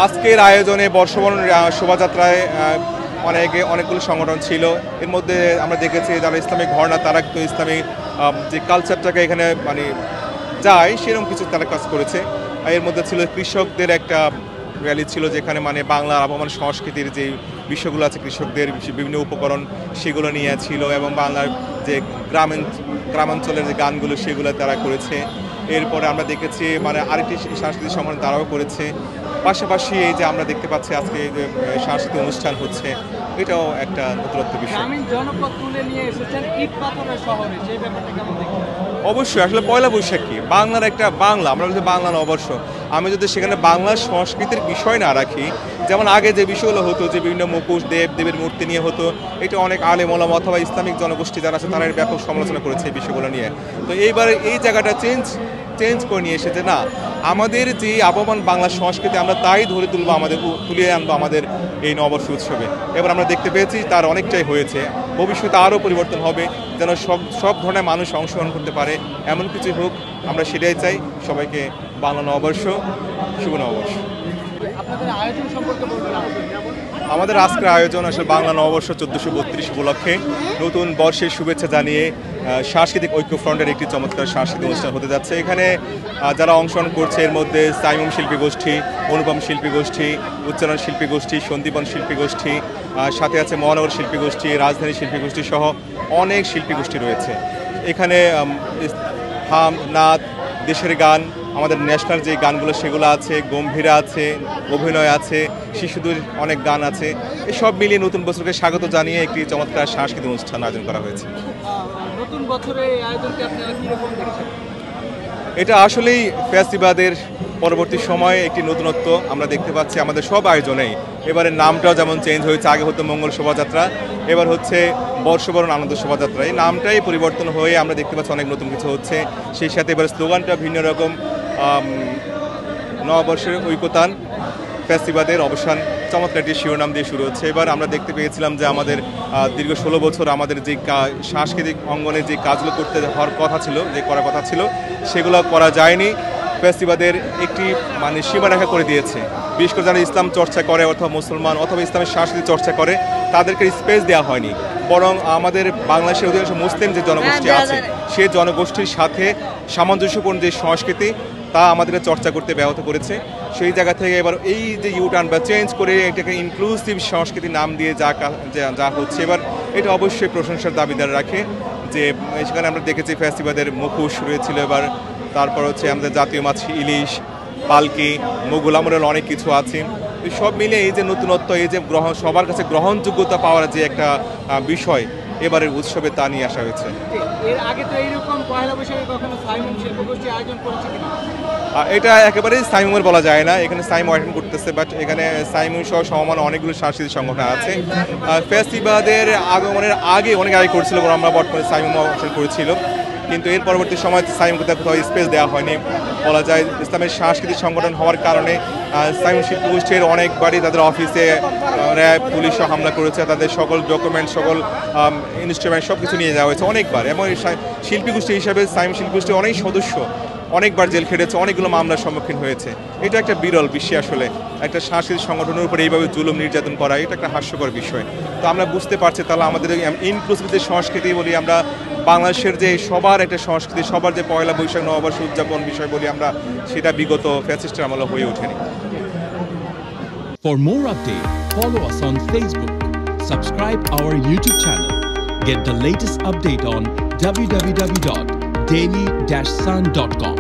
আজকের আয়োজনে বর্ষবরণ শোভাযাত্রায় অনেকগুলো সংগঠন ছিল। এর মধ্যে আমরা দেখেছি যারা ইসলামিক ঘরানা তারা কিন্তু ইসলামিক যে কালচারটাকে এখানে মানে যায় সেরকম কিছু তারা কাজ করেছে। এর মধ্যে ছিল কৃষকদের একটা র্যালি ছিল, যেখানে মানে বাংলার আবহমান সংস্কৃতির যে বিষয়গুলো আছে, কৃষকদের বিভিন্ন উপকরণ সেগুলো নিয়ে ছিল, এবং বাংলার যে গ্রামাঞ্চলের যে গানগুলো সেগুলো তারা করেছে। এরপরে আমরা দেখেছি মানে আরেকটি সাংস্কৃতিক সংগঠন তারাও করেছে। পাশাপাশি এই যে আমরা দেখতে পাচ্ছি আজকে এই যে সাংস্কৃতিক অনুষ্ঠান হচ্ছে, এটাও একটা নতুনত্ব বিষয়। জনপদ তুলে নিয়ে এসেছেন ইট পাথরের শহরে, সেই ব্যাপারটা কেমন দেখেন? অবশ্যই, আসলে পয়লা বৈশাখী বাংলার একটা বাংলা, আমরা বলছি বাংলা নববর্ষ। আমি যদি সেখানে বাংলার সংস্কৃতির বিষয় না রাখি, যেমন আগে যে বিষয়গুলো হতো যে বিভিন্ন মুখোশ দেবের মূর্তি নিয়ে হতো, এটা অনেক আলেম ওলামা অথবা ইসলামিক জনগোষ্ঠী যারা আছে তারা ব্যাপক সমালোচনা করেছে এই বিষয়গুলো নিয়ে। তো এইবার এই জায়গাটা চেঞ্জ করে নিয়ে এসেছে, না আমাদের যে আবহমান বাংলা সংস্কৃতি আমরা তাই ধরে তুলবো, তুলিয়ে আনবো আমাদের এই নববর্ষ উৎসবে। এবার আমরা দেখতে পেয়েছি তার অনেকটাই হয়েছে, ভবিষ্যতে আরও পরিবর্তন হবে, যেন সব ধরনের মানুষ অংশগ্রহণ করতে পারে, এমন কিছু হোক, আমরা সেটাই চাই। সবাইকে বাংলা নববর্ষ, শুভ নববর্ষ। আমাদের আজকের আয়োজন আসলে বাংলা নববর্ষ 1432 উপলক্ষে নতুন বর্ষের শুভেচ্ছা জানিয়ে সাংস্কৃতিক ঐক্য ফ্রন্টের একটি চমৎকার সাংস্কৃতিক অনুষ্ঠান হতে যাচ্ছে। এখানে যারা অংশগ্রহণ করছে এর মধ্যে সাইমুম শিল্পী গোষ্ঠী, অনুপম শিল্পী গোষ্ঠী, উচ্চারণ শিল্পী গোষ্ঠী, সন্দীপন শিল্পী গোষ্ঠী, সাথে আছে মহানগর শিল্পী গোষ্ঠী, রাজধানী শিল্পী গোষ্ঠী সহ অনেক শিল্পী গোষ্ঠী রয়েছে। এখানে হাম, নাচ, দেশের গান, আমাদের ন্যাশনাল যে গানগুলো সেগুলো আছে, গম্ভীরা আছে, অভিনয় আছে, শিশুদের অনেক গান আছে। এসব মিলিয়ে নতুন বছরকে স্বাগত জানিয়ে একটি চমৎকার সাংস্কৃতিক অনুষ্ঠান আয়োজন করা হয়েছে। নতুন বছরে এই আয়োজনকে আপনারা কিরকম দেখছেন? এটা আসলেই ফ্যাসিবাদের পরবর্তী সময়ে একটি নতুনত্ব আমরা দেখতে পাচ্ছি আমাদের সব আয়োজনেই। এবারের নামটাও যেমন চেঞ্জ হয়েছে, আগে হতো মঙ্গল শোভাযাত্রা, এবার হচ্ছে বর্ষবরণ আনন্দ শোভাযাত্রা। এই নামটাই পরিবর্তন হয়ে আমরা দেখতে পাচ্ছি অনেক নতুন কিছু হচ্ছে। সেই সাথে এবার স্লোগানটা ভিন্ন রকম, নববর্ষের ঐকতান, ফ্যাসিবাদের অবসান, চমৎকার একটি শিরোনাম দিয়ে শুরু হচ্ছে। এবার আমরা দেখতে পেয়েছিলাম যে আমাদের দীর্ঘ 16 বছর আমাদের যে সাংস্কৃতিক অঙ্গনে যে কাজগুলো করতে হওয়ার কথা ছিল, যে করার কথা ছিল, সেগুলো করা যায়নি। ফ্যাসিবাদের একটি মানে সীমারেখা করে দিয়েছে। বিশেষ করে যারা ইসলাম চর্চা করে অথবা মুসলমান অথবা ইসলামের সাংস্কৃতিক চর্চা করে তাদেরকে স্পেস দেওয়া হয়নি, বরং আমাদের বাংলাদেশের অধিকাংশ মুসলিম যে জনগোষ্ঠী আছে সেই জনগোষ্ঠীর সাথে সামঞ্জস্যপূর্ণ যে সংস্কৃতি তা আমাদেরকে চর্চা করতে ব্যাহত করেছে। সেই জায়গা থেকে এবার এই যে ইউটার্ন বা চেঞ্জ করে এটাকে ইনক্লুসিভ সংস্কৃতির নাম দিয়ে যা হচ্ছে, এবার এটা অবশ্যই প্রশংসার দাবিদার রাখে। যে সেখানে আমরা দেখেছি ফ্যাসিবাদের মুখোশ রয়েছিল, এবার তারপর হচ্ছে আমাদের জাতীয় মাছ ইলিশ, পালকি, মুঘল আমলের অনেক কিছু আছে। সব মিলে এই যে নতুনত্ব, এই যে সবার কাছে গ্রহণযোগ্যতা পাওয়ার যে একটা বিষয় এবারের উৎসবে তা নিয়ে আসা হয়েছে। এর আগে তো এইরকম পয়লা বৈশাখে কখনো সাইমুম শিল্পগোষ্ঠী আয়োজন করেছে কিনা? এটা একেবারেই সাইমুমের বলা যায় না, এখানে সাইমুম অ্যাটেন্ড করতেছে, বাট এখানে সাইমুম সহ সমান অনেকগুলো সাংস্কৃতিক সংগঠন আছে। ফ্যাসিবাদের আগমনের আগে অনেক আগে করেছিল, আমরা বর্তমানে সাইমুম অবসর করেছিল, কিন্তু এর পরবর্তী সময় সাইমুমকে কোথাও স্পেস দেওয়া হয়নি। বলা যায় ইসলামের সাংস্কৃতিক সংগঠন হওয়ার কারণে সাইমুম শিল্পগোষ্ঠীর অনেকবারই তাদের অফিসে র্যাব পুলিশও হামলা করেছে, তাদের সকল ডকুমেন্ট, সকল ইনস্ট্রুমেন্ট সব কিছু নিয়ে যাওয়া হয়েছে অনেকবার। এবং শিল্পী গোষ্ঠী হিসাবে সাইমুম শিল্পী গোষ্ঠীর অনেক সদস্য অনেকবার জেল খেটেছে, অনেকগুলো মামলার সম্মুখীন হয়েছে। এটা একটা বিরল বিশ্বে আসলে একটা সাংস্কৃতিক সংগঠনের উপরে এইভাবে জুলুম নির্যাতন করা, এটা একটা হাস্যকর বিষয়। তো আমরা বুঝতে পারছি তাহলে আমাদের ইনক্লুসিভ যে সংস্কৃতি বলি আমরা, বাংলাদেশের যে সবার একটা সংস্কৃতি, সবার যে পয়লা বৈশাখ নববর্ষ উদযাপন বিষয় বলি আমরা, সেটা বিগত ফ্যাসিস্টের আমলে হয়ে ওঠেনি। For more updates, follow us on Facebook, subscribe our YouTube channel, get the latest update on www.daily-sun.com.